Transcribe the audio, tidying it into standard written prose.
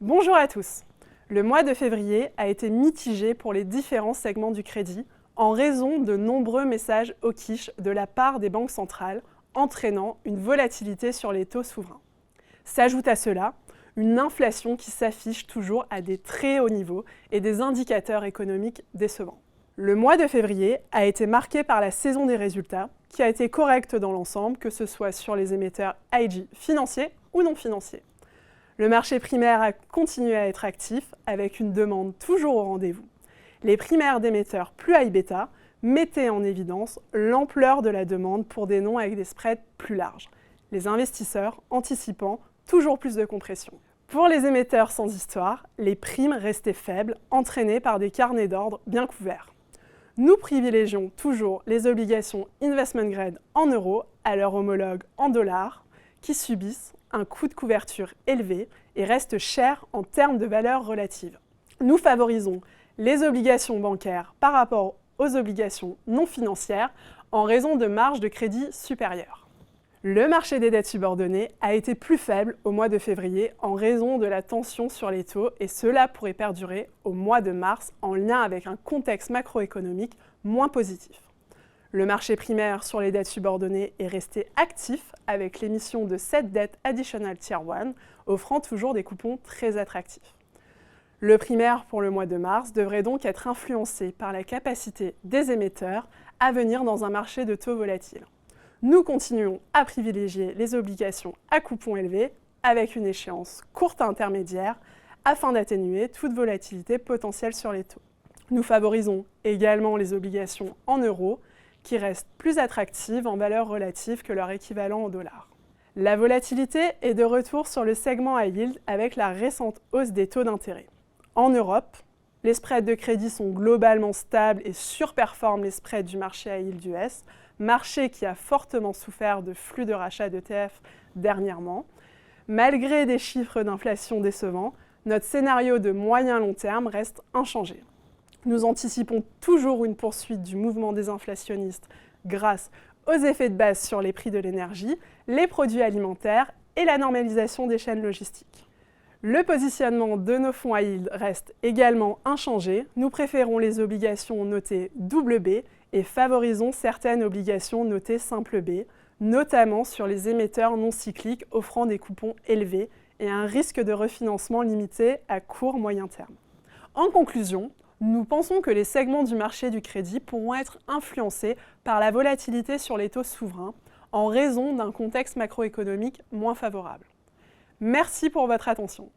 Bonjour à tous. Le mois de février a été mitigé pour les différents segments du crédit en raison de nombreux messages hawkish de la part des banques centrales, entraînant une volatilité sur les taux souverains. S'ajoute à cela une inflation qui s'affiche toujours à des très hauts niveaux et des indicateurs économiques décevants. Le mois de février a été marqué par la saison des résultats, qui a été correcte dans l'ensemble, que ce soit sur les émetteurs IG financiers ou non financiers. Le marché primaire a continué à être actif, avec une demande toujours au rendez-vous. Les primaires d'émetteurs plus high beta mettaient en évidence l'ampleur de la demande pour des noms avec des spreads plus larges, les investisseurs anticipant toujours plus de compression. Pour les émetteurs sans histoire, les primes restaient faibles, entraînées par des carnets d'ordre bien couverts. Nous privilégions toujours les obligations investment grade en euros à leur homologue en dollars, qui subissent un coût de couverture élevé et restent chers en termes de valeur relative. Nous favorisons les obligations bancaires par rapport aux obligations non financières en raison de marges de crédit supérieures. Le marché des dettes subordonnées a été plus faible au mois de février en raison de la tension sur les taux et cela pourrait perdurer au mois de mars en lien avec un contexte macroéconomique moins positif. Le marché primaire sur les dettes subordonnées est resté actif avec l'émission de 7 dettes Additional Tier 1, offrant toujours des coupons très attractifs. Le primaire pour le mois de mars devrait donc être influencé par la capacité des émetteurs à venir dans un marché de taux volatiles. Nous continuons à privilégier les obligations à coupons élevés avec une échéance courte à intermédiaire afin d'atténuer toute volatilité potentielle sur les taux. Nous favorisons également les obligations en euros qui restent plus attractives en valeur relative que leur équivalent en dollars. La volatilité est de retour sur le segment high yield avec la récente hausse des taux d'intérêt. En Europe, les spreads de crédit sont globalement stables et surperforment les spreads du marché high yield US, marché qui a fortement souffert de flux de rachat d'ETF dernièrement. Malgré des chiffres d'inflation décevants, notre scénario de moyen-long terme reste inchangé. Nous anticipons toujours une poursuite du mouvement désinflationniste grâce aux effets de base sur les prix de l'énergie, les produits alimentaires et la normalisation des chaînes logistiques. Le positionnement de nos fonds high yield reste également inchangé. Nous préférons les obligations notées double B et favorisons certaines obligations notées simple B, notamment sur les émetteurs non cycliques offrant des coupons élevés et un risque de refinancement limité à court-moyen terme. En conclusion, nous pensons que les segments du marché du crédit pourront être influencés par la volatilité sur les taux souverains en raison d'un contexte macroéconomique moins favorable. Merci pour votre attention.